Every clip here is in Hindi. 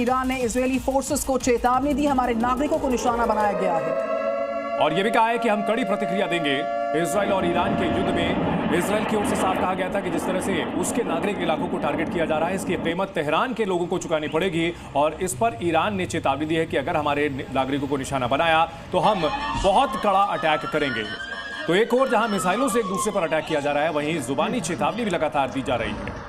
ईरान ने इजरायली फोर्सेस को चेतावनी दी, हमारे नागरिकों को निशाना बनाया गया है और यह भी कहा है कि हम कड़ी प्रतिक्रिया देंगे। इजराइल और ईरान के युद्ध में इजराइल की ओर से साफ कहा गया था कि जिस तरह से उसके नागरिक इलाकों को टारगेट किया जा रहा है, इसकी कीमत तेहरान के लोगों को चुकानी पड़ेगी। और इस पर ईरान ने चेतावनी दी है कि अगर हमारे नागरिकों को निशाना बनाया तो हम बहुत कड़ा अटैक करेंगे। तो एक और जहां मिसाइलों से एक दूसरे पर अटैक किया जा रहा है, वहीं जुबानी चेतावनी भी लगातार दी जा रही है।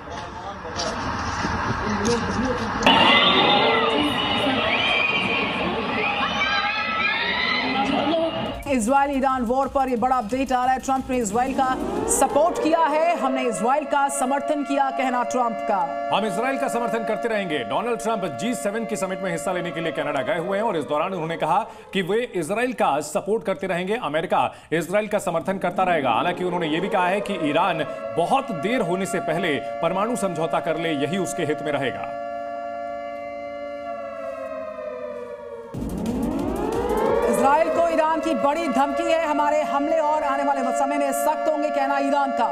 इजराइल ईरान वॉर पर यह बड़ा अपडेट आ रहा है। ट्रंप ने इजराइल का सपोर्ट किया है, हमने इजराइल का समर्थन किया, कहना ट्रंप का। हम इजराइल का समर्थन करते रहेंगे। डोनाल्ड ट्रंप G7 की समिट में हिस्सा लेने के लिए कनाडा गए हुए हैं और इस दौरान उन्होंने कहा कि वे इजराइल का सपोर्ट करते रहेंगे, अमेरिका इजराइल का समर्थन करता रहेगा। हालांकि उन्होंने यह भी कहा है कि ईरान बहुत देर होने से पहले परमाणु समझौता कर ले, यही उसके हित में रहेगा। इजराइल को ईरान की बड़ी धमकी है, हमारे हमले और आने वाले समय में सख्त होंगे, कहना ईरान का।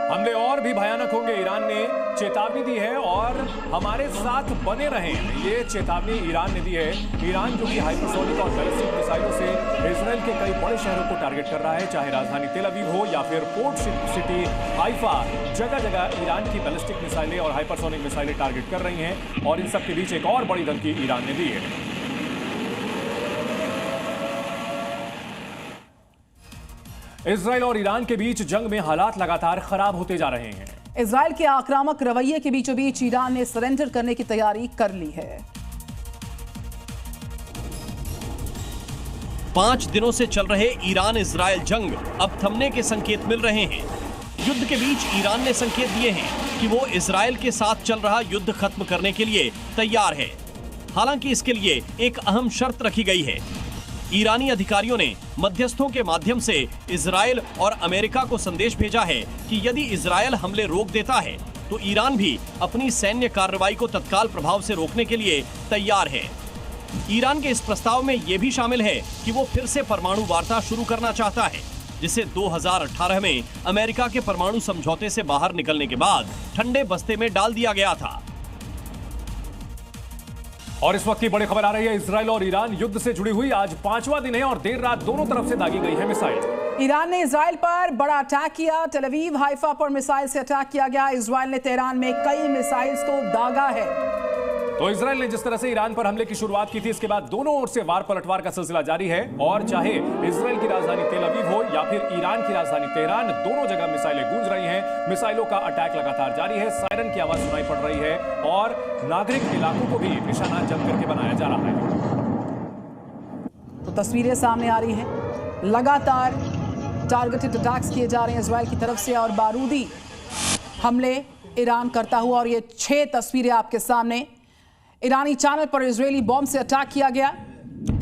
हमले और भी भयानक होंगे, ईरान ने चेतावनी दी है और हमारे साथ बने रहें, ये चेतावनी ईरान ने दी है। ईरान जो कि हाइपरसोनिक और बैलिस्टिक मिसाइलों से इजराइल के कई बड़े शहरों को टारगेट कर रहा है, चाहे राजधानी तेल अवीव हो या फिर पोर्ट सिटी हाइफा, जगह जगह ईरान की बैलिस्टिक मिसाइलें और हाइपरसोनिक मिसाइलें टारगेट कर रही हैं। और इन सब के बीच एक और बड़ी धमकी ईरान ने दी है। इजराइल और ईरान के बीच जंग में हालात लगातार खराब होते जा रहे हैं। इजराइल के आक्रामक रवैये के बीचों बीच ईरान ने सरेंडर करने की तैयारी कर ली है। 5 दिनों से चल रहे ईरान इजराइल जंग अब थमने के संकेत मिल रहे हैं। युद्ध के बीच ईरान ने संकेत दिए हैं कि वो इजराइल के साथ चल रहा युद्ध खत्म करने के लिए तैयार है। हालांकि इसके लिए एक अहम शर्त रखी गई है। ईरानी अधिकारियों ने मध्यस्थों के माध्यम से इजराइल और अमेरिका को संदेश भेजा है कि यदि इजराइल हमले रोक देता है तो ईरान भी अपनी सैन्य कार्रवाई को तत्काल प्रभाव से रोकने के लिए तैयार है। ईरान के इस प्रस्ताव में यह भी शामिल है कि वो फिर से परमाणु वार्ता शुरू करना चाहता है, जिसे 2018 में अमेरिका के परमाणु समझौते से बाहर निकलने के बाद ठंडे बस्ते में डाल दिया गया था। और इस वक्त की बड़ी खबर आ रही है, इजराइल और ईरान युद्ध से जुड़ी हुई आज 5वां दिन है और देर रात दोनों तरफ से दागी गई है मिसाइल। ईरान ने इजराइल पर बड़ा अटैक किया, टेल अवीव हाइफा पर मिसाइल से अटैक किया गया। इजराइल ने तेहरान में कई मिसाइल्स को दागा है। तो इजराइल ने जिस तरह से ईरान पर हमले की शुरुआत की थी, इसके बाद दोनों ओर से वार पलटवार का सिलसिला जारी है। और चाहे इजराइल की राजधानी तेल अवीव हो या फिर ईरान की राजधानी तेहरान, दोनों जगह मिसाइलें गूंज रही हैं। मिसाइलों का अटैक लगातार जारी है, सायरन की आवाज सुनाई पड़ रही है और नागरिक इलाकों को भी निशाना जम करके बनाया जा रहा है। तो तस्वीरें सामने आ रही हैं, लगातार टारगेटेड अटैक्स किए जा रहे हैं इजराइल की तरफ से और बारूदी हमले ईरान करता हुआ। और ये 6 तस्वीरें आपके सामने, ईरानी चैनल पर इजरायली बॉम्ब से अटैक किया गया।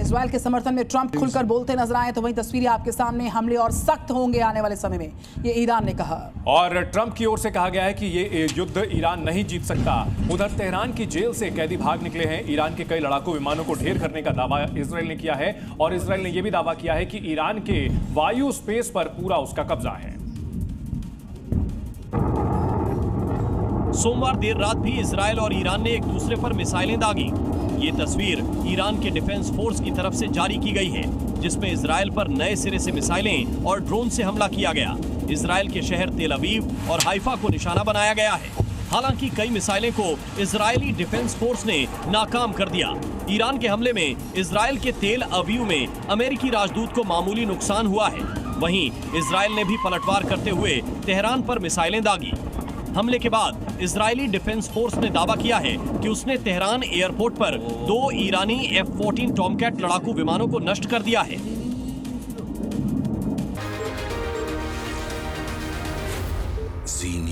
इजराइल के समर्थन में ट्रंप खुलकर बोलते नजर आए, तो वहीं तस्वीरें आपके सामने, हमले और सख्त होंगे आने वाले समय में, ये ईरान ने कहा। और ट्रंप की ओर से कहा गया है कि ये युद्ध ईरान नहीं जीत सकता। उधर तेहरान की जेल से कैदी भाग निकले हैं। ईरान के कई लड़ाकू विमानों को ढेर करने का दावा इजराइल ने किया है और इजराइल ने यह भी दावा किया है कि ईरान के वायु स्पेस पर पूरा उसका कब्जा है। सोमवार देर रात भी इजराइल और ईरान ने एक दूसरे पर मिसाइलें दागी। ये तस्वीर ईरान के डिफेंस फोर्स की तरफ से जारी की गई है, जिसमें इजराइल पर नए सिरे से मिसाइलें और ड्रोन से हमला किया गया। इजराइल के शहर तेल अवीव और हाइफा को निशाना बनाया गया है। हालांकि कई मिसाइलें को इजरायली डिफेंस फोर्स ने नाकाम कर दिया। ईरान के हमले में इजराइल के तेल अवीव में अमेरिकी राजदूत को मामूली नुकसान हुआ है। वहीं इजराइल ने भी पलटवार करते हुए तेहरान पर मिसाइलें दागी। हमले के बाद इजरायली डिफेंस फोर्स ने दावा किया है कि उसने तेहरान एयरपोर्ट पर 2 ईरानी F-14 टॉमकैट लड़ाकू विमानों को नष्ट कर दिया है। Scene